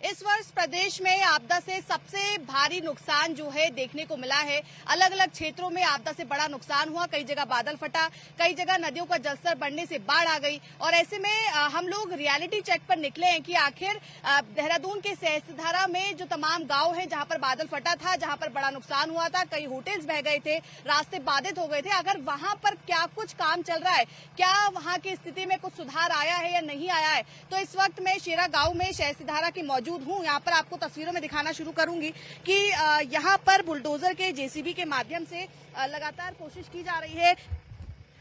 इस वर्ष प्रदेश में आपदा से सबसे भारी नुकसान जो है देखने को मिला है। अलग अलग क्षेत्रों में आपदा से बड़ा नुकसान हुआ। कई जगह बादल फटा, कई जगह नदियों का जलस्तर बढ़ने से बाढ़ आ गई। और ऐसे में हम लोग रियलिटी चेक पर निकले हैं कि आखिर देहरादून के सहस्त्रधारा में जो तमाम गांव हैं जहां पर बादल फटा था, जहां पर बड़ा नुकसान हुआ था, कई होटल्स बह गए थे, रास्ते बाधित हो गए थे, अगर वहां पर क्या कुछ काम चल रहा है, क्या वहां की स्थिति में कुछ सुधार आया है या नहीं आया है। तो इस वक्त मैं शेरा गांव में सहस्त्रधारा की मौजूद हूं। यहाँ पर आपको तस्वीरों में दिखाना शुरू करूंगी कि यहाँ पर बुलडोजर के जेसीबी के माध्यम से लगातार कोशिश की जा रही है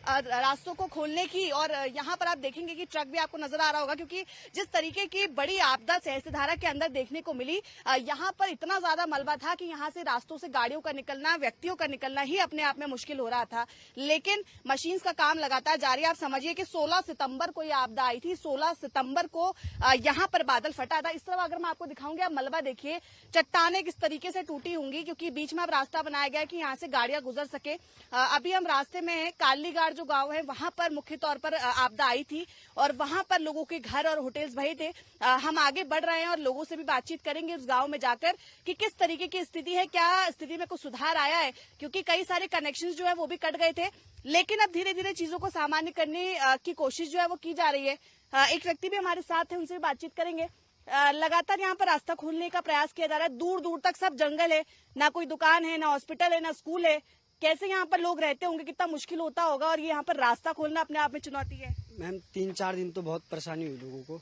रास्तों को खोलने की। और यहाँ पर आप देखेंगे कि ट्रक भी आपको नजर आ रहा होगा, क्योंकि जिस तरीके की बड़ी आपदा सहस्त्रधारा के अंदर देखने को मिली, यहाँ पर इतना ज्यादा मलबा था कि यहाँ से रास्तों से गाड़ियों का निकलना, व्यक्तियों का निकलना ही अपने आप में मुश्किल हो रहा था। लेकिन मशीन्स का काम लगातार जारी है। आप समझिए कि 16 सितंबर को ये आपदा आई थी, 16 सितंबर को यहाँ पर बादल फटा था। इस तरह अगर मैं आपको दिखाऊंगी, आप मलबा देखिए, चट्टाने किस तरीके से टूटी होंगी, क्योंकि बीच में अब रास्ता बनाया गया कि यहाँ से गाड़ियां गुजर सके। अभी हम रास्ते में हैं, कालीगाड़ जो गांव है वहां पर मुख्य तौर पर आपदा आई थी और वहां पर लोगों के घर और होटल्स भरे थे। हम आगे बढ़ रहे हैं और लोगों से भी बातचीत करेंगे उस गांव में जाकर कि किस तरीके की स्थिति है, क्या स्थिति में कुछ सुधार आया है, क्योंकि कई सारे कनेक्शंस जो है वो भी कट गए थे। लेकिन अब धीरे धीरे चीजों को सामान्य करने की कोशिश जो है वो की जा रही है। एक व्यक्ति भी हमारे साथ है, उनसे भी बातचीत करेंगे। लगातार यहाँ पर रास्ता खोलने का प्रयास किया जा रहा है। दूर दूर तक सब जंगल है, ना कोई दुकान है, ना हॉस्पिटल है, ना स्कूल है। कैसे यहाँ पर लोग रहते होंगे, कितना मुश्किल होता होगा, और ये यहाँ पर रास्ता खोलना अपने आप में चुनौती है। मैम 3-4 दिन तो बहुत परेशानी हुई लोगों को,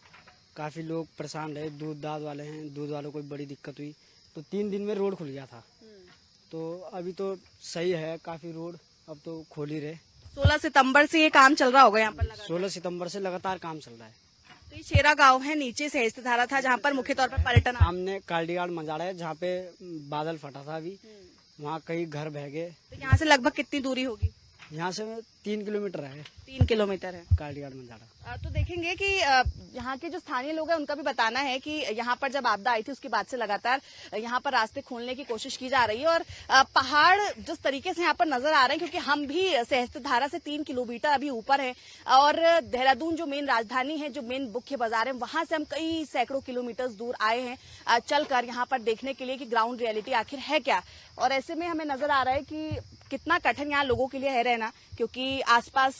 काफी लोग परेशान रहे। दूध दाद वाले हैं, दूध वालों को बड़ी दिक्कत हुई। तो 3 दिन में रोड खुल गया था। तो अभी तो सही है काफी रोड, अब तो खोल ही रहे। 16 सितंबर से ये काम चल रहा होगा यहाँ पर? 16 सितंबर से लगातार काम चल रहा है। तो ये शेरा गांव है, नीचे सहस्त्रधारा था जहाँ पर मुख्य तौर पर पर्यटन। सामने कालीगाड़ मंजाड़ा है जहाँ पे बादल फटा था। अभी वहाँ कई घर बह गए। तो यहाँ से लगभग कितनी दूरी होगी? यहाँ से 3 किलोमीटर है। 3 किलोमीटर है कालीगाड़ मंजाड़ा। तो देखेंगे कि यहाँ के जो स्थानीय लोग हैं उनका भी बताना है कि यहाँ पर जब आपदा आई थी उसके बाद से लगातार यहाँ पर रास्ते खोलने की कोशिश की जा रही है। और पहाड़ जिस तरीके से यहाँ पर नजर आ रहे हैं, क्योंकि हम भी सहस्त्रधारा से 3 किलोमीटर अभी ऊपर है और देहरादून जो मेन राजधानी है, जो मेन मुख्य बाजार है, वहां से हम कई सैकड़ों किलोमीटर दूर आए हैं चलकर यहाँ पर देखने के लिए कि ग्राउंड रियलिटी आखिर है क्या। और ऐसे में हमें नजर आ रहा है कि कितना कठिन यहाँ लोगों के लिए है रहना, क्योंकि आसपास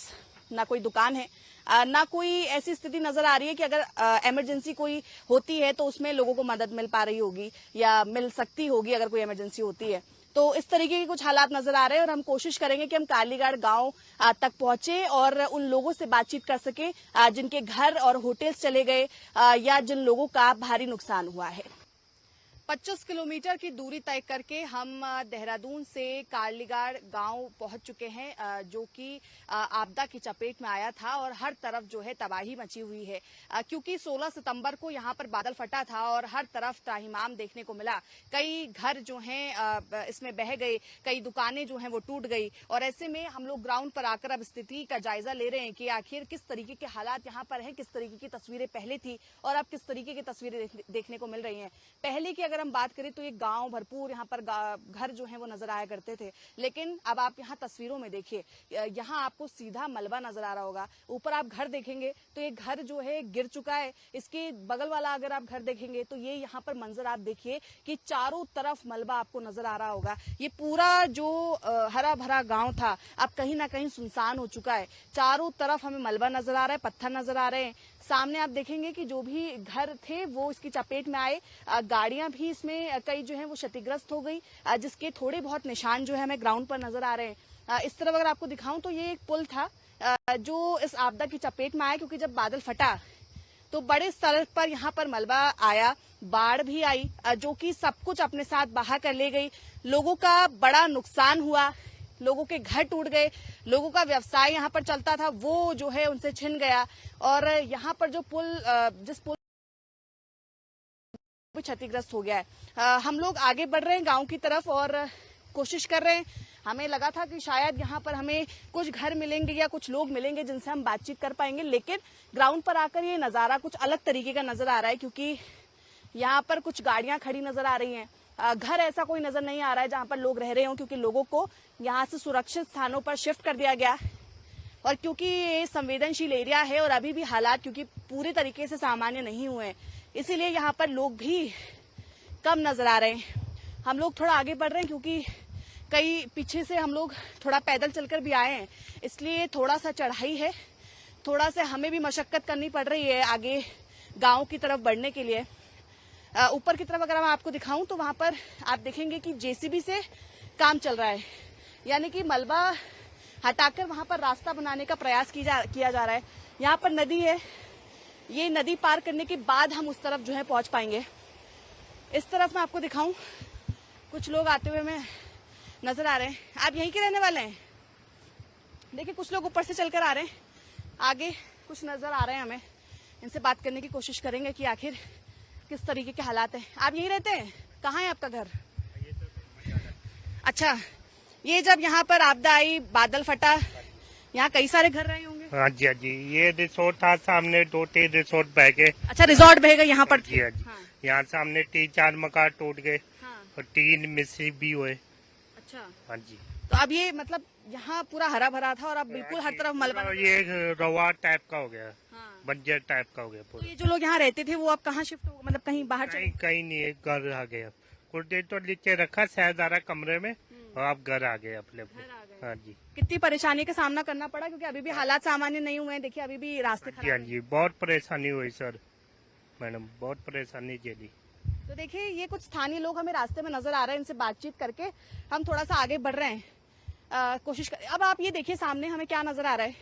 ना कोई दुकान है, ना कोई ऐसी स्थिति नजर आ रही है कि अगर इमरजेंसी कोई होती है तो उसमें लोगों को मदद मिल पा रही होगी या मिल सकती होगी अगर कोई इमरजेंसी होती है। तो इस तरीके के कुछ हालात नजर आ रहे हैं और हम कोशिश करेंगे कि हम कालीगाड़ गांव तक पहुंचे और उन लोगों से बातचीत कर सके जिनके घर और होटल्स चले गए या जिन लोगों का भारी नुकसान हुआ है। 25 किलोमीटर की दूरी तय करके हम देहरादून से कालीगाड़ गांव पहुंच चुके हैं, जो कि आपदा की चपेट में आया था और हर तरफ जो है तबाही मची हुई है, क्योंकि 16 सितंबर को यहां पर बादल फटा था और हर तरफ त्राहिमाम देखने को मिला। कई घर जो हैं इसमें बह गए, कई दुकानें जो हैं वो टूट गई। और ऐसे में हम लोग ग्राउंड पर आकर अब स्थिति का जायजा ले रहे हैं कि आखिर किस तरीके के हालात यहाँ पर हैं, किस तरीके की तस्वीरें पहले थी और अब किस तरीके की तस्वीरें देखने को मिल रही हैं। पहले की अगर हम बात करें तो ये गांव भरपूर यहाँ पर घर जो है वो नजर आया करते थे, लेकिन अब आप यहाँ तस्वीरों में देखिए, यहाँ आपको सीधा मलबा नजर आ रहा होगा। ऊपर आप घर देखेंगे तो ये घर जो है गिर चुका है। इसके बगल वाला अगर आप घर देखेंगे तो ये यहाँ पर मंजर आप देखिए कि चारों तरफ मलबा आपको नजर आ रहा होगा। ये पूरा जो हरा भरा गांव था अब कहीं ना कहीं सुनसान हो चुका है। चारों तरफ हमें मलबा नजर आ रहा है, पत्थर नजर आ रहे हैं। सामने आप देखेंगे कि जो भी घर थे वो इसकी चपेट में आए। गाड़ियां भी इसमें कई जो है वो क्षतिग्रस्त हो गई, जिसके थोड़े बहुत निशान जो है हमें ग्राउंड पर नजर आ रहे हैं। इस तरफ अगर आपको दिखाऊं तो ये एक पुल था जो इस आपदा की चपेट में आया, क्योंकि जब बादल फटा तो बड़े स्तर पर यहाँ पर मलबा आया, बाढ़ भी आई जो कि सब कुछ अपने साथ बहा कर ले गई। लोगों का बड़ा नुकसान हुआ, लोगों के घर टूट गए, लोगों का व्यवसाय यहाँ पर चलता था वो जो है उनसे छिन गया। और यहाँ पर जो जिस पुल भी क्षतिग्रस्त हो गया है। हम लोग आगे बढ़ रहे हैं गांव की तरफ और कोशिश कर रहे हैं। हमें लगा था कि शायद यहाँ पर हमें कुछ घर मिलेंगे या कुछ लोग मिलेंगे जिनसे हम बातचीत कर पाएंगे, लेकिन ग्राउंड पर आकर ये नजारा कुछ अलग तरीके का नजर आ रहा है, क्योंकि यहाँ पर कुछ गाड़ियां खड़ी नजर आ रही हैं। घर ऐसा कोई नजर नहीं आ रहा है जहां पर लोग रह रहे हों, क्योंकि लोगों को यहाँ से सुरक्षित स्थानों पर शिफ्ट कर दिया गया। और क्योंकि ये संवेदनशील एरिया है और अभी भी हालात क्योंकि पूरे तरीके से सामान्य नहीं हुए हैं, इसीलिए यहाँ पर लोग भी कम नजर आ रहे हैं। हम लोग थोड़ा आगे बढ़ रहे हैं क्योंकि कई पीछे से हम लोग थोड़ा पैदल चलकर भी आए हैं, इसलिए थोड़ा सा चढ़ाई है, थोड़ा सा हमें भी मशक्कत करनी पड़ रही है आगे गांव की तरफ बढ़ने के लिए। ऊपर की तरफ अगर मैं आपको दिखाऊं तो वहां पर आप देखेंगे कि जेसीबी से काम चल रहा है, यानी कि मलबा हटाकर वहां पर रास्ता बनाने का प्रयास किया जा रहा है। यहाँ पर नदी है, ये नदी पार करने के बाद हम उस तरफ जो है पहुंच पाएंगे। इस तरफ मैं आपको दिखाऊं, कुछ लोग आते हुए मैं नजर आ रहे हैं। आप यहीं के रहने वाले हैं? देखिए कुछ लोग ऊपर से चलकर आ रहे हैं, आगे कुछ नजर आ रहे हैं हमें। इनसे बात करने की कोशिश करेंगे कि आखिर किस तरीके के हालात हैं। आप यहीं रहते हैं? कहाँ है आपका घर? अच्छा, ये जब यहाँ पर आपदा आई, बादल फटा, यहाँ कई सारे घर रहे होंगे? हाँ जी, हाँ जी। ये रिसोर्ट था सामने, 2-3 रिसोर्ट बह गए। अच्छा, रिजॉर्ट बह गए यहाँ पर? जी, हाँ जी। हाँ। यहाँ सामने 3-4 मकान टूट गए। हाँ। और 3 मिस्त्री भी हुए। अच्छा, हाँ जी। तो अब ये मतलब यहाँ पूरा हरा भरा था और अब बिल्कुल हर तरफ मलबा। और ये रवा टाइप का हो गया, हाँ। बंजर टाइप का हो गया तो पूरा। ये जो लोग यहाँ रहते थे वो अब कहाँ शिफ्ट हो, मतलब कहीं बाहर चले? कहीं नहीं है, घर आ गए। कुछ देर तो नीचे रखा सहदारा कमरे में, और आप घर आ गए अपने अपने। घर आ गए। हाँ जी। कितनी परेशानी का सामना करना पड़ा, क्योंकि अभी भी हालात सामान्य नहीं हुए हैं। देखिए अभी भी रास्ते जी, खराब हाँ हैं। जी। बहुत परेशानी हुई सर, मैडम, बहुत परेशानी झेली। तो देखिए ये कुछ स्थानीय लोग हमें रास्ते में नजर आ रहे हैं, इनसे बातचीत करके हम थोड़ा सा आगे बढ़ रहे हैं, कोशिश कर। अब आप ये देखिए सामने हमें क्या नजर आ रहा है।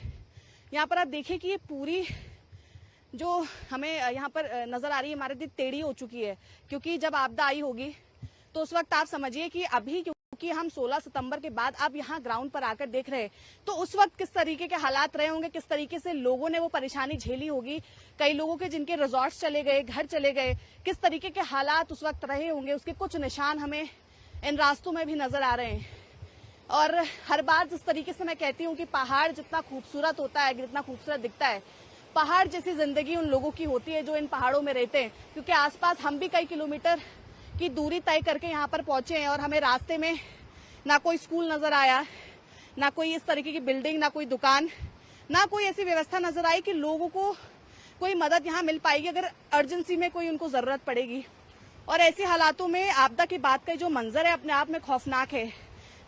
यहाँ पर आप देखिए कि ये पूरी जो हमें यहाँ पर नजर आ रही है इमारत टेढ़ी हो चुकी है, क्योंकि जब आपदा आई होगी तो उस वक्त आप समझिए कि अभी क्योंकि हम 16 सितंबर के बाद अब यहाँ ग्राउंड पर आकर देख रहे हैं, तो उस वक्त किस तरीके के हालात रहे होंगे, किस तरीके से लोगों ने वो परेशानी झेली होगी। कई लोगों के जिनके रिजॉर्ट्स चले गए, घर चले गए, किस तरीके के हालात उस वक्त रहे होंगे, उसके कुछ निशान हमें इन रास्तों में भी नजर आ रहे हैं। और हर बार जिस तरीके से मैं कहती हूँ कि पहाड़ जितना खूबसूरत होता है, जितना खूबसूरत दिखता है, पहाड़ जैसी जिंदगी उन लोगों की होती है जो इन पहाड़ों में रहते हैं। क्योंकि आसपास हम भी कई किलोमीटर की दूरी तय करके यहाँ पर पहुंचे हैं और हमें रास्ते में ना कोई स्कूल नजर आया, ना कोई इस तरीके की बिल्डिंग, ना कोई दुकान, ना कोई ऐसी व्यवस्था नजर आई कि लोगों को कोई मदद यहाँ मिल पाएगी अगर अर्जेंसी में कोई उनको जरूरत पड़ेगी। और ऐसे हालातों में आपदा की बात का जो मंजर है अपने आप में खौफनाक है।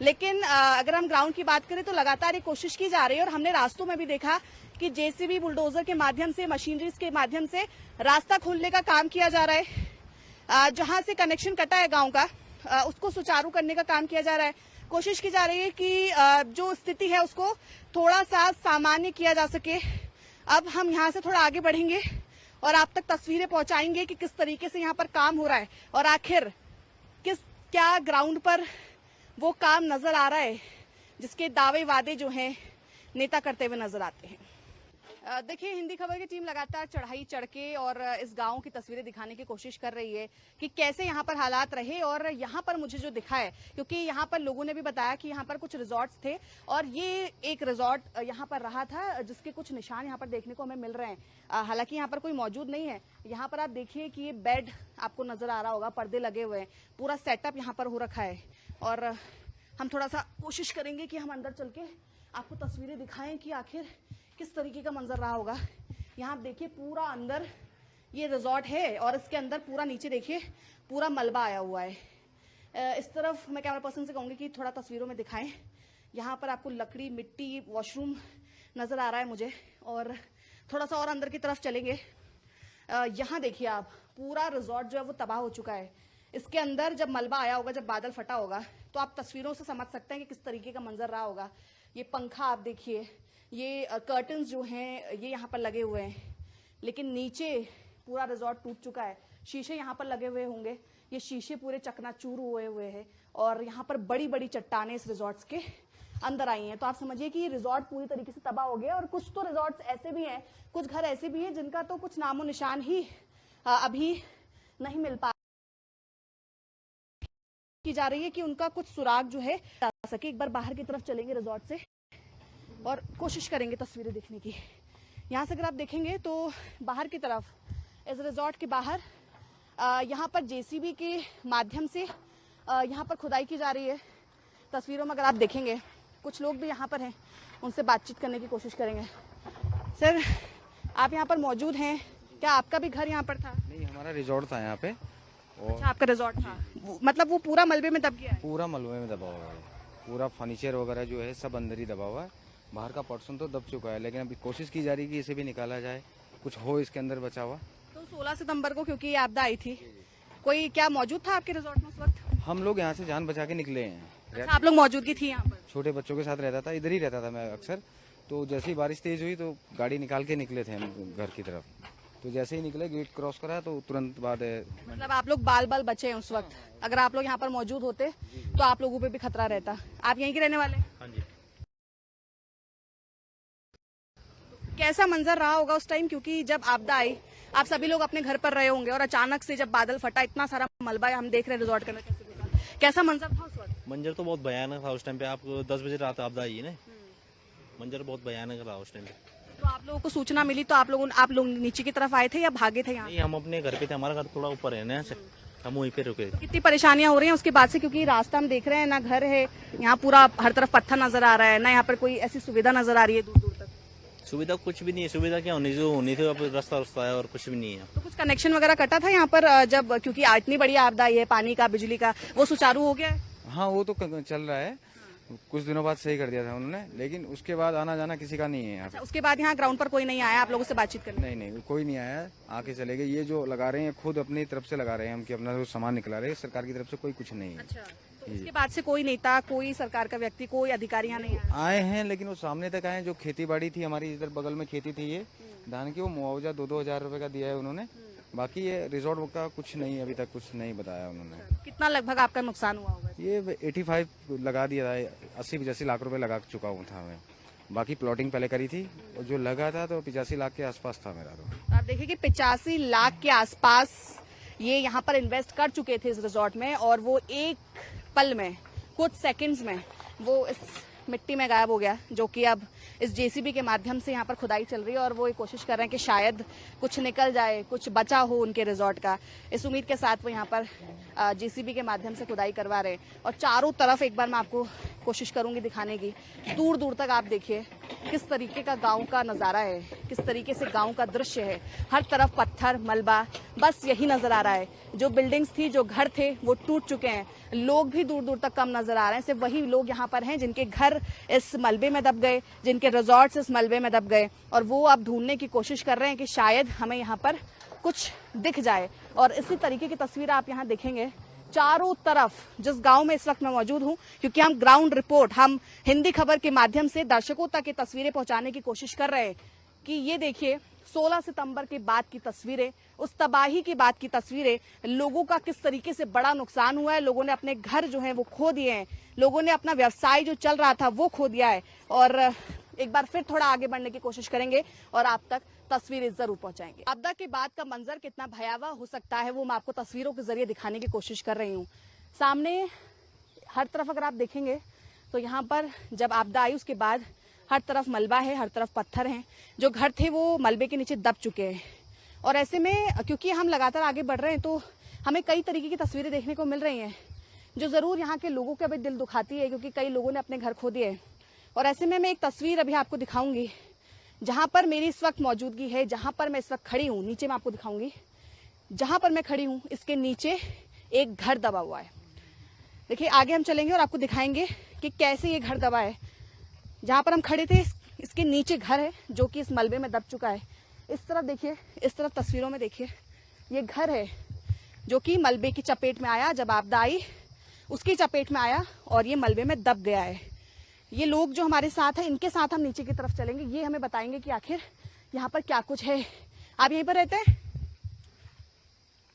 लेकिन अगर हम ग्राउंड की बात करें तो लगातार ये कोशिश की जा रही है और हमने रास्तों में भी देखा कि जेसीबी बुलडोजर के माध्यम से, मशीनरीज के माध्यम से रास्ता खोलने का काम किया जा रहा है। जहां से कनेक्शन कटा है गांव का, उसको सुचारू करने का काम किया जा रहा है। कोशिश की जा रही है कि जो स्थिति है उसको थोड़ा सा सामान्य किया जा सके। अब हम यहाँ से थोड़ा आगे बढ़ेंगे और आप तक तस्वीरें पहुंचाएंगे कि किस तरीके से यहाँ पर काम हो रहा है और आखिर क्या ग्राउंड पर वो काम नजर आ रहा है जिसके दावे वादे जो हैं नेता करते हुए नजर आते हैं। देखिए हिंदी खबर की टीम लगातार चढ़ाई चढ़ के और इस गांव की तस्वीरें दिखाने की कोशिश कर रही है कि कैसे यहाँ पर हालात रहे। और यहाँ पर मुझे जो दिखा है, क्योंकि यहाँ पर लोगों ने भी बताया कि यहाँ पर कुछ रिजॉर्ट्स थे और ये एक रिजॉर्ट यहाँ पर रहा था जिसके कुछ निशान यहाँ पर देखने को हमें मिल रहे हैं। हालांकि यहाँ पर कोई मौजूद नहीं है। यहाँ पर आप देखिए कि ये बेड आपको नजर आ रहा होगा, पर्दे लगे हुए हैं, पूरा सेटअप यहाँ पर हो रखा है। और हम थोड़ा सा कोशिश करेंगे कि हम अंदर चल के आपको तस्वीरें दिखाएं कि आखिर किस तरीके का मंजर रहा होगा। यहाँ आप देखिए पूरा अंदर ये रिजॉर्ट है और इसके अंदर पूरा नीचे देखिए पूरा मलबा आया हुआ है। इस तरफ मैं कैमरा पर्सन से कहूंगी कि थोड़ा तस्वीरों में दिखाएं। यहाँ पर आपको लकड़ी, मिट्टी, वॉशरूम नजर आ रहा है मुझे। और थोड़ा सा और अंदर की तरफ चलेंगे। यहाँ देखिए आप पूरा रिजॉर्ट जो है वो तबाह हो चुका है। इसके अंदर जब मलबा आया होगा, जब बादल फटा होगा, तो आप तस्वीरों से समझ सकते हैं कि किस तरीके का मंजर रहा होगा। ये पंखा आप देखिए, ये कर्टन्स जो हैं ये यहाँ पर लगे हुए हैं, लेकिन नीचे पूरा रिजॉर्ट टूट चुका है। शीशे यहाँ पर लगे हुए होंगे, ये शीशे पूरे चकनाचूर हुए हैं और यहाँ पर बड़ी बड़ी चट्टानें इस रिजॉर्ट्स के अंदर आई हैं। तो आप समझिए कि ये रिजॉर्ट पूरी तरीके से तबाह हो गया। और कुछ तो रिजॉर्ट्स ऐसे भी हैं, कुछ घर ऐसे भी हैं जिनका तो कुछ नामो निशान ही अभी नहीं मिल पा की जा रही है कि उनका कुछ सुराग जो है जा सके। एक बार बाहर की तरफ चलेंगे रिजॉर्ट से और कोशिश करेंगे तस्वीरें देखने की। यहाँ से अगर आप देखेंगे तो बाहर की तरफ, इस रिजॉर्ट के बाहर यहाँ पर जेसीबी के माध्यम से यहाँ पर खुदाई की जा रही है। तस्वीरों में अगर आप देखेंगे कुछ लोग भी यहाँ पर हैं, उनसे बातचीत करने की कोशिश करेंगे। सर, आप यहाँ पर मौजूद हैं, क्या आपका भी घर यहाँ पर था? नहीं, हमारा रिजॉर्ट था यहाँ पे और अच्छा, आपका रिजॉर्ट था। मतलब वो पूरा मलबे में दब गया है? पूरा मलबे में दबा हुआ है। पूरा फर्नीचर वगैरह जो है सब अंदर ही दबा हुआ है। बाहर का पोर्शन तो दब चुका है, लेकिन अभी कोशिश की जा रही है कि इसे भी निकाला जाए, कुछ हो इसके अंदर बचा हुआ। तो 16 सितंबर को क्योंकि ये आपदा आई थी, कोई क्या मौजूद था आपके रिजॉर्ट में उस वक्त? हम लोग यहाँ से जान बचा के निकले हैं। अच्छा, आप लोग मौजूदगी थी यहाँ पर? छोटे बच्चों के साथ रहता था, इधर ही रहता था मैं अक्सर। तो जैसे ही बारिश तेज हुई तो गाड़ी निकाल के निकले थे हम घर की तरफ। तो जैसे ही निकले, गेट क्रॉस करा तो तुरंत बाद मतलब आप लोग बाल बाल बचे हैं उस वक्त। अगर आप लोग यहाँ पर मौजूद होते तो आप लोगों पे भी खतरा रहता। आप यहीं के रहने वाले? हाँ जी। कैसा मंजर रहा होगा उस टाइम, क्योंकि जब आपदा आई आप सभी लोग अपने घर पर रहे होंगे और अचानक से जब बादल फटा, इतना सारा मलबा हम देख रहे हैं रिजॉर्ट के अंदर, कैसा मंजर था उस वक्त? मंजर तो बहुत भयानक था उस टाइम पे। आप 10 बजे रात आपदा आई है ना, मंजर बहुत भयानक रहा उस टाइम पे। तो आप लोगों को सूचना मिली तो आप लोग नीचे की तरफ आए थे या भागे थे यहाँ? नहीं, हम अपने घर पे थे, हमारा घर थोड़ा ऊपर है ना से, हम वहीं पे रुके। कितनी परेशानियां हो रही हैं उसके बाद से, क्योंकि रास्ता हम देख रहे हैं ना घर है, यहाँ पूरा हर तरफ पत्थर नजर आ रहा है, ना यहाँ पर कोई ऐसी सुविधा नजर आ रही है दूर दूर तक। सुविधा कुछ भी नहीं है। सुविधा क्या होनी जो होनी थी, अब रास्ता है और कुछ भी नहीं है। तो कुछ कनेक्शन वगैरह कटा था यहाँ पर जब, क्योंकि इतनी बड़ी आपदा आई है, पानी का बिजली का, वो सुचारू हो गया है? हाँ, वो तो चल रहा है। कुछ दिनों बाद सही कर दिया था उन्होंने, लेकिन उसके बाद आना जाना किसी का नहीं है यहाँ पे। अच्छा, उसके बाद यहाँ ग्राउंड पर कोई नहीं आया आप लोगों से बातचीत करने? नहीं, कोई नहीं आया। आके चले गए। ये जो लगा रहे हैं खुद अपनी तरफ से लगा रहे हैं हम, कि अपना जो सामान निकला रहे हैं। सरकार की तरफ से कोई कुछ नहीं है। अच्छा, तो उसके बाद से कोई नेता, कोई सरकार का व्यक्ति, कोई अधिकारी यहाँ नहीं आया? आए हैं, लेकिन वो सामने तक आए। जो खेती बाड़ी थी हमारी, इधर बगल में खेती थी ये धान की, वो मुआवजा 2-2 हजार रुपए का दिया है उन्होंने। बाकी ये रिजॉर्ट का कुछ नहीं, अभी तक कुछ नहीं बताया उन्होंने। कितना लगभग आपका नुकसान हुआ होगा? ये 85 लगा दिया था, 80-85 लाख रुपए लगा चुका हूँ था मैं। बाकी प्लॉटिंग पहले करी थी और जो लगा था तो 85 लाख के आसपास था मेरा। तो आप देखिए कि 85 लाख के आसपास ये यहाँ पर इन्वेस्ट कर चुके थे इस रिजॉर्ट में, और वो एक पल में, कुछ सेकंड्स में वो इस मिट्टी में गायब हो गया, जो कि अब इस जेसीबी के माध्यम से यहाँ पर खुदाई चल रही है और वो ये कोशिश कर रहे हैं कि शायद कुछ निकल जाए, कुछ बचा हो उनके रिजॉर्ट का। इस उम्मीद के साथ वो यहाँ पर जेसीबी के माध्यम से खुदाई करवा रहे हैं। और चारों तरफ एक बार मैं आपको कोशिश करूंगी दिखाने की, दूर दूर तक आप देखिए किस तरीके का गांव का नजारा है, किस तरीके से गांव का दृश्य है। हर तरफ पत्थर, मलबा, बस यही नजर आ रहा है। जो बिल्डिंग्स थी, जो घर थे, वो टूट चुके हैं। लोग भी दूर दूर तक कम नजर आ रहे हैं। सिर्फ वही लोग यहाँ पर हैं जिनके घर इस मलबे में दब गए, जिनके रिजॉर्ट्स इस मलबे में दब गए, और वो अब ढूंढने की कोशिश कर रहे हैं कि शायद हमें यहाँ पर कुछ दिख जाए। और इसी तरीके की तस्वीर आप यहाँ देखेंगे चारों तरफ, जिस गांव में इस वक्त मैं मौजूद हूं, क्योंकि हम ग्राउंड रिपोर्ट, हम हिंदी खबर के माध्यम से दर्शकों तक ये तस्वीरें पहुंचाने की कोशिश कर रहे हैं कि ये देखिए 16 सितंबर के बाद की तस्वीरें, उस तबाही के बाद की तस्वीरें, लोगों का किस तरीके से बड़ा नुकसान हुआ है। लोगों ने अपने घर जो है वो खो दिए हैं, लोगों ने अपना व्यवसाय जो चल रहा था वो खो दिया है। और एक बार फिर थोड़ा आगे बढ़ने की कोशिश करेंगे और आप तक तस्वीरें जरूर पहुंचाएंगे। आपदा के बाद का मंजर कितना भयावह हो सकता है वो मैं आपको तस्वीरों के जरिए दिखाने की कोशिश कर रही हूँ। सामने हर तरफ अगर आप देखेंगे तो यहाँ पर जब आपदा आई उसके बाद हर तरफ मलबा है, हर तरफ पत्थर हैं। जो घर थे वो मलबे के नीचे दब चुके हैं। और ऐसे में क्योंकि हम लगातार आगे बढ़ रहे हैं तो हमें कई तरीके की तस्वीरें देखने को मिल रही हैं, जो जरूर यहाँ के लोगों के अभी दिल दुखाती है, क्योंकि कई लोगों ने अपने घर खो दिए। और ऐसे में मैं एक तस्वीर अभी आपको दिखाऊंगी जहां पर मेरी इस वक्त मौजूदगी है, जहां पर मैं इस वक्त खड़ी हूँ। नीचे मैं आपको दिखाऊंगी, जहां पर मैं खड़ी हूँ इसके नीचे एक घर दबा हुआ है। देखिए आगे हम चलेंगे और आपको दिखाएंगे कि कैसे ये घर दबा है। जहां पर हम खड़े थे इसके नीचे घर है जो कि इस मलबे में दब चुका है। इस तरफ देखिए, इस तरफ तस्वीरों में देखिए, ये घर है जो कि मलबे की चपेट में आया, जब आपदा आई उसकी चपेट में आया और ये मलबे में दब गया है। ये लोग जो हमारे साथ हैं, इनके साथ हम नीचे की तरफ चलेंगे, ये हमें बताएंगे कि आखिर यहाँ पर क्या कुछ है। आप यहीं पर रहते हैं?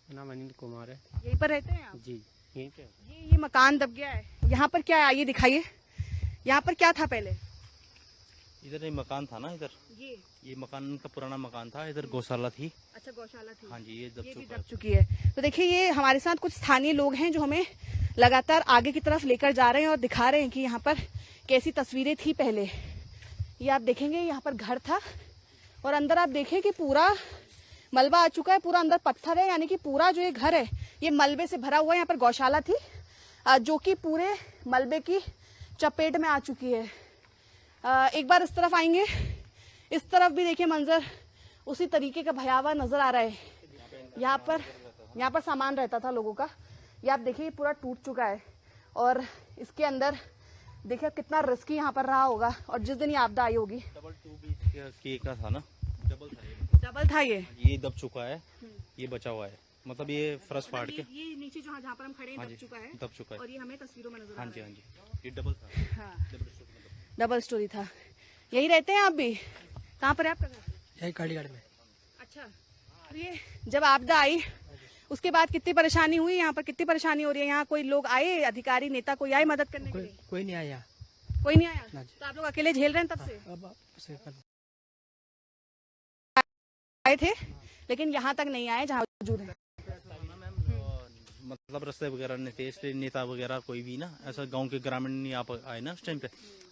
नाम अनिल कुमार है। यहीं पर रहते हैं आप? जी, यहीं पे। ये मकान दब गया है, यहाँ पर क्या है आइए दिखाइए। यहाँ पर क्या था पहले? इधर एक मकान था ना, इधर ये मकान का पुराना मकान था। इधर गौशाला थी। अच्छा, गौशाला थी। हाँ जी, ये दब भी चुका दब चुकी है। तो देखिए ये हमारे साथ कुछ स्थानीय लोग हैं जो हमें लगातार आगे की तरफ लेकर जा रहे हैं और दिखा रहे हैं कि यहाँ पर कैसी तस्वीरें थी पहले। ये आप देखेंगे यहाँ पर घर था और अंदर आप देखें कि पूरा मलबा आ चुका है, पूरा अंदर पत्थर है, यानी कि पूरा जो ये घर है ये मलबे से भरा हुआ है। यहाँ पर गौशाला थी जो कि पूरे मलबे की चपेट में आ चुकी है। एक बार इस तरफ आएंगे, इस तरफ भी देखिए मंजर, उसी तरीके का भयावह नजर आ रहा है। यहाँ पर सामान रहता था लोगों का, ये आप देखिए पूरा टूट चुका है। और इसके अंदर देखिए कितना रिस्की यहाँ पर रहा होगा। और जिस दिन ये आपदा आई होगी, डबल 2 BHK का था ना, डबल था ये दब चुका है, ये बचा हुआ है, मतलब ये फर्श फाड़ के ये नीचे जो जहाँ पर हम खड़े हैं दब चुका है। और ये हमें तस्वीरों में नजर आ हाँ रहा जी है। हाँ जी, ये डबल था। हाँ, डबल स्टोरी मतलब। डबल स्टोरी था। यही रहते हैं आप भी? कहाँ पर है आपका घर? यही कालीगढ़ में। अच्छा, और ये जब आपदा आई उसके बाद कितनी परेशानी हुई? यहाँ पर कितनी परेशानी हो रही है? यहाँ कोई लोग आए, अधिकारी नेता कोई आए मदद करने के लिए? कोई नहीं आया। कोई नहीं आया? ना जी। तो आप लोग अकेले झेल रहे हैं तब से? अब उसे कर आए थे लेकिन यहाँ तक नहीं आए जहाँ मौजूद है। मतलब रास्ते वगैरह नहीं थे, इसलिए नेता वगैरह कोई भी ना ऐसा गांव के ग्रामीण नहीं आप आए ना उस टाइम पे।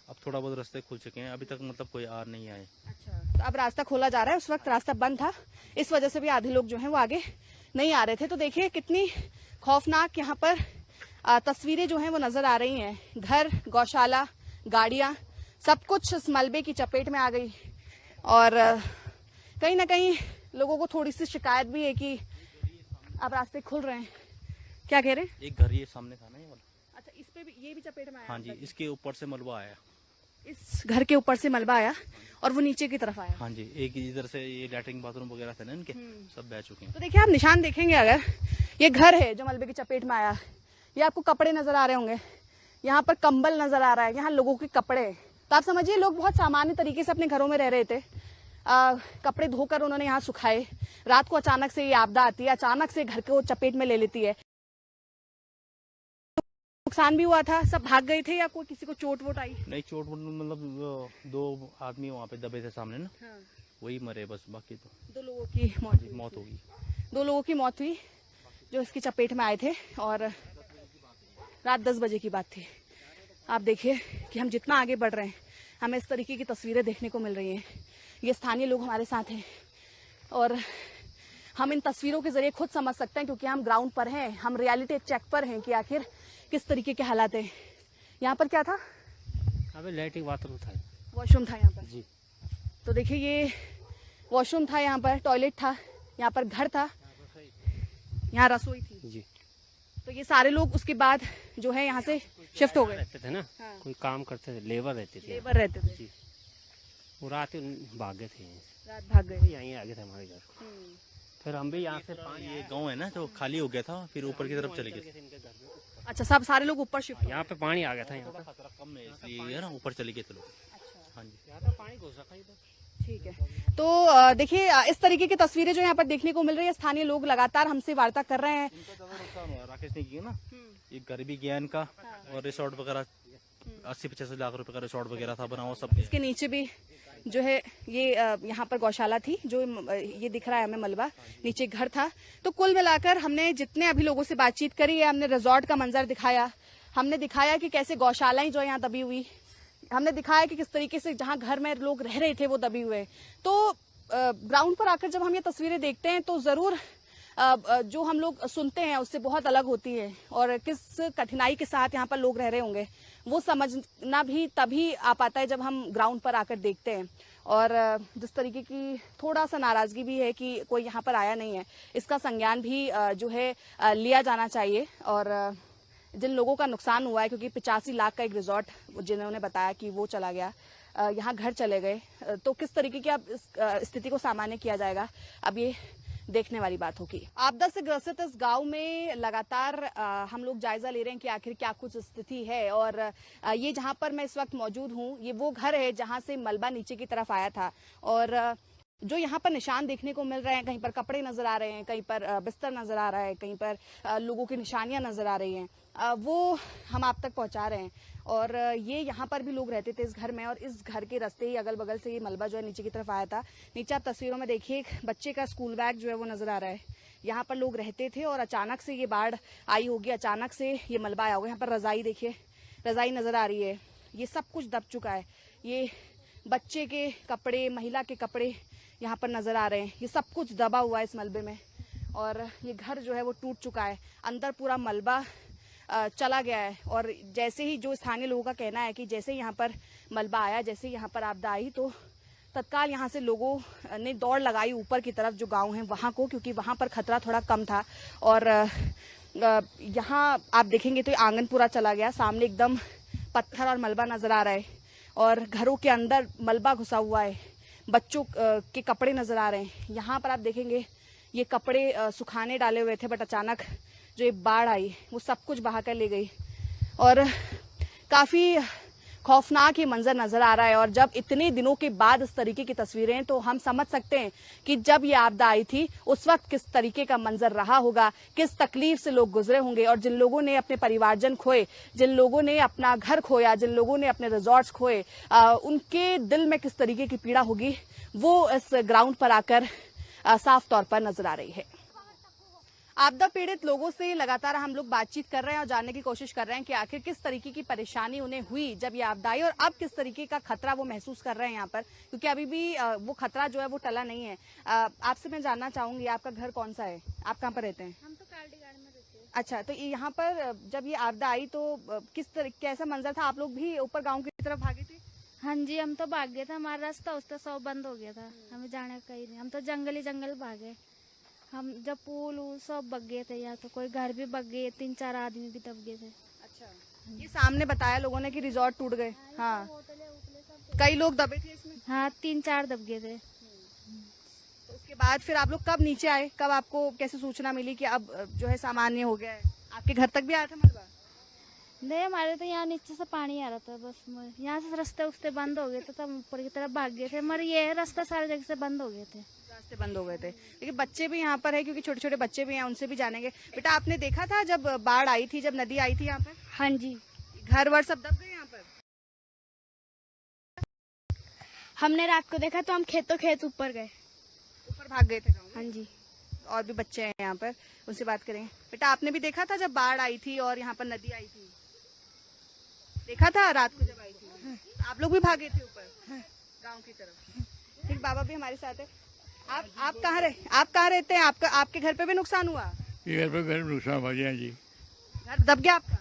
अब थोड़ा बहुत रास्ते खुल चुके हैं, अभी तक मतलब कोई आ नहीं आए। अच्छा, तो अब रास्ता खोला जा रहा है। उस वक्त रास्ता बंद था, इस वजह से भी आधे लोग जो हैं वो आगे नहीं आ रहे थे। तो देखिए कितनी खौफनाक यहाँ पर तस्वीरें जो हैं वो नजर आ रही हैं। घर, गौशाला, गाड़ियां, सब कुछ इस मलबे की चपेट में आ गई। और कहीं ना कहीं लोगों को थोड़ी सी शिकायत भी है कि अब रास्ते खुल रहे हैं। क्या कह रहे हैं? एक घर ये सामने था ना ये वाला। अच्छा, इस पे भी, ये भी चपेट में आया? हाँ जी, इसके ऊपर से मलबा आया। इस घर के ऊपर से मलबा आया और वो नीचे की तरफ आया। हाँ जी, एक इधर से ये लैट्रिन बाथरूम वगैरह थे ना इनके, सब बह चुके हैं। तो देखिए आप निशान देखेंगे, अगर ये घर है जो मलबे की चपेट में आया, ये आपको कपड़े नजर आ रहे होंगे, यहाँ पर कंबल नजर आ रहा है, यहाँ लोगों के कपड़े। तो आप समझिए लोग बहुत सामान्य तरीके से अपने घरों में रह रहे थे। कपड़े धोकर उन्होंने यहाँ सुखाए। रात को अचानक से ये आपदा आती है, अचानक से घर को चपेट में ले लेती है। नुकसान भी हुआ था? सब भाग गए थे या कोई किसी को चोट वोट आई? नहीं, चोट मतलब 2 आदमी वहाँ पे दबे थे सामने ना, वही मरे बस, बाकी तो 2 लोगों की मौत होगी। 2 लोगों की मौत हुई जो इसकी चपेट में आए थे। और रात 10 बजे की बात थी। आप देखिए कि हम जितना आगे बढ़ रहे हैं हमें इस तरीके की तस्वीरें देखने को मिल रही हैं। ये स्थानीय लोग हमारे साथ हैं और हम इन तस्वीरों के जरिए खुद समझ सकते हैं, क्योंकि हम ग्राउंड पर हैं, हम रियलिटी चेक पर हैं कि आखिर किस तरीके के हालात हैं। यहाँ पर क्या था? अबे लैट्रिन बाथरूम था, वॉशरूम था यहाँ पर जी। तो देखिए ये वॉशरूम था, यहाँ पर टॉयलेट था, यहाँ पर घर था, यहाँ रसोई थी जी। तो ये सारे लोग उसके बाद जो है यहाँ से शिफ्ट हो गए। रहते थे ना, हाँ। कोई काम करते थे, लेबर रहते थे, लेबर रहते थे, जी। वो रात भाग गए थे, रात भाग गए। यहीं आ गए थे हमारे घर। फिर हम भी यहाँ से पानी ये गांव है ना जो खाली हो गया था, फिर ऊपर की तरफ चले गए। इनके घर में। अच्छा, सब सारे लोग ऊपर शिफ्ट। यहाँ पे पानी आ गया था, यहाँ पे खतरा कम है इसलिए है ना, ऊपर चले गए थे लोग। अच्छा, हाँ जी, यहाँ पे पानी घुस रखा इधर। ठीक है। तो देखिए इस तरीके की तस्वीरें जो यहाँ पर देखने को मिल रही है। स्थानीय लोग लगातार हमसे वार्ता कर रहे हैं। इनका ज्यादा नुकसान हुआ, राकेश ने किया ना, ये घर भी गया इनका, और रिसोर्ट वगैरह 80-85 लाख रुपए का रिसोर्ट वगैरह था बना हुआ सब। इसके नीचे भी जो है ये यहाँ पर गौशाला थी, जो ये दिख रहा है हमें मलबा, नीचे घर था। तो कुल मिलाकर हमने जितने अभी लोगों से बातचीत करी है, हमने रिजॉर्ट का मंजर दिखाया, हमने दिखाया कि कैसे गौशालाएं जो यहाँ दबी हुई, हमने दिखाया कि किस तरीके से जहाँ घर में लोग रह रहे थे वो दबी हुए। तो ग्राउंड पर आकर जब हम ये तस्वीरें देखते हैं तो जरूर जो हम लोग सुनते हैं उससे बहुत अलग होती है, और किस कठिनाई के साथ यहाँ पर लोग रह रहे होंगे वो समझना भी तभी आ पाता है जब हम ग्राउंड पर आकर देखते हैं। और जिस तरीके की थोड़ा सा नाराजगी भी है कि कोई यहाँ पर आया नहीं है, इसका संज्ञान भी जो है लिया जाना चाहिए। और जिन लोगों का नुकसान हुआ है, क्योंकि 85 लाख का एक रिजॉर्ट जिन्होंने बताया कि वो चला गया, यहाँ घर चले गए, तो किस तरीके की अब इस स्थिति को सामान्य किया जाएगा, अब ये देखने वाली बात होगी। आपदा से ग्रसित इस गांव में लगातार हम लोग जायजा ले रहे हैं कि आखिर क्या कुछ स्थिति है। और ये जहां पर मैं इस वक्त मौजूद हूं, ये वो घर है जहां से मलबा नीचे की तरफ आया था। और जो यहाँ पर निशान देखने को मिल रहे हैं, कहीं पर कपड़े नजर आ रहे हैं, कहीं पर बिस्तर नजर आ रहा है, कहीं पर लोगों की निशानियां नजर आ रही हैं, वो हम आप तक पहुंचा रहे हैं। और ये यहाँ पर भी लोग रहते थे इस घर में, और इस घर के रास्ते ही अगल बगल से ये मलबा जो है नीचे की तरफ आया था। नीचे आप तस्वीरों में देखिए एक बच्चे का स्कूल बैग जो है वो नजर आ रहा है। यहाँ पर लोग रहते थे और अचानक से ये बाढ़ आई होगी, अचानक से ये मलबा आया होगा। यहाँ पर रजाई देखिए, रजाई नजर आ रही है, ये सब कुछ दब चुका है। ये बच्चे के कपड़े, महिला के कपड़े यहाँ पर नजर आ रहे हैं, ये सब कुछ दबा हुआ है इस मलबे में। और ये घर जो है वो टूट चुका है, अंदर पूरा मलबा चला गया है। और जैसे ही जो स्थानीय लोगों का कहना है कि जैसे यहाँ पर मलबा आया, जैसे यहाँ पर आपदा आई, तो तत्काल यहाँ से लोगों ने दौड़ लगाई ऊपर की तरफ जो गांव है वहां को, क्योंकि वहां पर खतरा थोड़ा कम था। और यहाँ आप देखेंगे तो आंगन पूरा चला गया, सामने एकदम पत्थर और मलबा नजर आ रहा है और घरों के अंदर मलबा घुसा हुआ है, बच्चों के कपड़े नजर आ रहे हैं। यहाँ पर आप देखेंगे ये कपड़े सुखाने डाले हुए थे, बट अचानक जो ये बाढ़ आई वो सब कुछ बहा कर ले गई और काफी खौफनाक ये मंजर नजर आ रहा है। और जब इतने दिनों के बाद इस तरीके की तस्वीरें, तो हम समझ सकते हैं कि जब ये आपदा आई थी उस वक्त किस तरीके का मंजर रहा होगा, किस तकलीफ से लोग गुजरे होंगे। और जिन लोगों ने अपने परिवारजन खोए, जिन लोगों ने अपना घर खोया, जिन लोगों ने अपने रिजॉर्ट्स खोए, उनके दिल में किस तरीके की पीड़ा होगी वो इस ग्राउंड पर आकर साफ तौर पर नजर आ रही है। आपदा पीड़ित लोगों से लगातार हम लोग बातचीत कर रहे हैं और जानने की कोशिश कर रहे हैं कि आखिर किस तरीके की परेशानी उन्हें हुई जब ये आपदा आई और अब किस तरीके का खतरा वो महसूस कर रहे हैं यहाँ पर, क्योंकि अभी भी वो खतरा जो है वो टला नहीं है। आपसे मैं जानना चाहूंगी, आपका घर कौन सा है, आप कहाँ पर रहते हैं? हम तो कालडीगाड़ में रहते हैं। अच्छा, तो यहाँ पर जब ये आपदा आई तो कैसा मंजर था? आप लोग भी ऊपर गाँव की तरफ भागे थे? हाँ जी, हम तो भाग गए थे, हमारा रास्ता उस्ता सब बंद हो गया था, हमें जाने का कहीं नहीं, हम तो जंगल ही जंगल भागे। हम जब पुल सब बग गए थे, यहाँ तो कोई घर भी बग गए, 3-4 आदमी भी दब गए थे। अच्छा, ये सामने बताया लोगों ने कि रिजॉर्ट टूट गए। हाँ, कई लोग दबे थे इसमें। हाँ, 3-4 दब गए थे। तो उसके बाद फिर आप लोग कब नीचे आए, कब आपको कैसे सूचना मिली कि अब जो है सामान्य हो गया है? आपके घर तक भी आया था मलबा? नहीं, हमारे तो यहाँ नीचे से पानी आ रहा था, बस यहाँ से रास्ते उस्ते बंद हो गए थे, तब ऊपर की तरफ भाग गए थे, मगर ये रास्ता सारी जगह से बंद हो गए थे, रास्ते बंद हो गए थे। लेकिन बच्चे भी यहाँ पर है, क्योंकि छोटे छोटे बच्चे भी हैं, उनसे भी जानेंगे। बेटा, आपने देखा था जब बाढ़ आई थी, जब नदी आई थी यहाँ पर? हाँ जी, घर वर सब दब गए यहाँ पर? हमने रात को देखा तो हम खेतों खेत ऊपर गए। ऊपर भाग गए थे गाँव में? हाँ जी, और भी बच्चे हैं यहाँ पर, उनसे बात करेंगे। बेटा, आपने भी देखा था जब बाढ़ आई थी और यहाँ पर नदी आई थी? देखा था रात को जब आई थी? आप लोग भी भागे थे ऊपर गांव की तरफ? ठीक, बाबा भी हमारे साथ है। आप कहाँ रहते हैं? आपके घर पे भी नुकसान हुआ? ये घर पे नुकसान हो गया जी। घर दब गया आपका?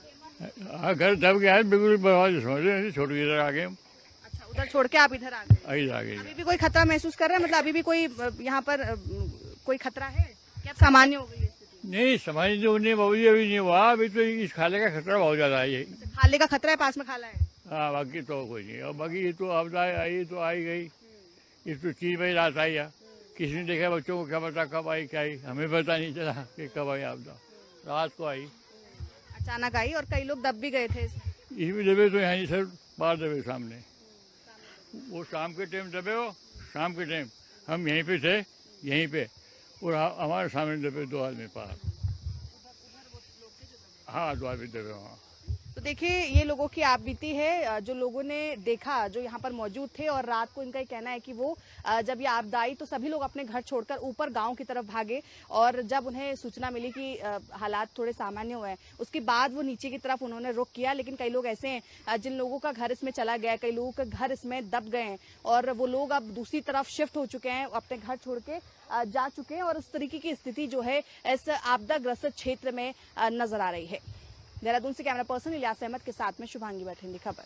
हाँ, घर दब गया है, बिल्कुल बर्बाद समझ रहे, छोड़ के इधर आ गए। अच्छा, उधर छोड़ के आप इधर आ गए? इधर आ गए। अभी भी कोई खतरा महसूस कर रहे हैं? मतलब अभी भी कोई यहाँ पर कोई खतरा है क्या? सामान्य हो गई है स्थिति? नहीं, समझ जो नहीं बाबू जी, अभी नहीं हुआ। अभी तो इस खाले का खतरा बहुत ज्यादा है। ये खाले का खतरा है, पास में खाला है? हाँ, बाकी तो कोई नहीं। और बाकी ये तो आपदा आई तो आई गई, इस तो 3 बजे रात आई है। किसी ने देखा बच्चों को क्या पता कब आई क्या आई, हमें पता नहीं चला कि कब आई आपदा। रात को आई, अचानक आई और कई लोग दब भी गए थे। इसमें दबे तो यहाँ सर बाहर दबे सामने, वो शाम के टाइम दबे हो, शाम के टाइम हम यहीं पे थे, यहीं पे, और हमारे सामने दबे 2 आदमी पार। हाँ, 2 आदमी दबे वहाँ। तो देखिए, ये लोगों की आप बीती है, जो लोगों ने देखा, जो यहाँ पर मौजूद थे। और रात को इनका कहना है कि वो जब ये आपदा आई तो सभी लोग अपने घर छोड़कर ऊपर गांव की तरफ भागे, और जब उन्हें सूचना मिली कि हालात थोड़े सामान्य हुए हैं, उसके बाद वो नीचे की तरफ उन्होंने रुख किया। लेकिन कई लोग ऐसे हैं जिन लोगों का घर इसमें चला गया, कई लोगों का घर इसमें दब गए हैं, और वो लोग अब दूसरी तरफ शिफ्ट हो चुके हैं, अपने घर छोड़ के जा चुके हैं। और उस तरीके की स्थिति जो है इस आपदाग्रस्त क्षेत्र में नजर आ रही है। देहरादून से कैमरा पर्सन इलियास अहमद के साथ में शुभांगी बैठेंगी, खबर।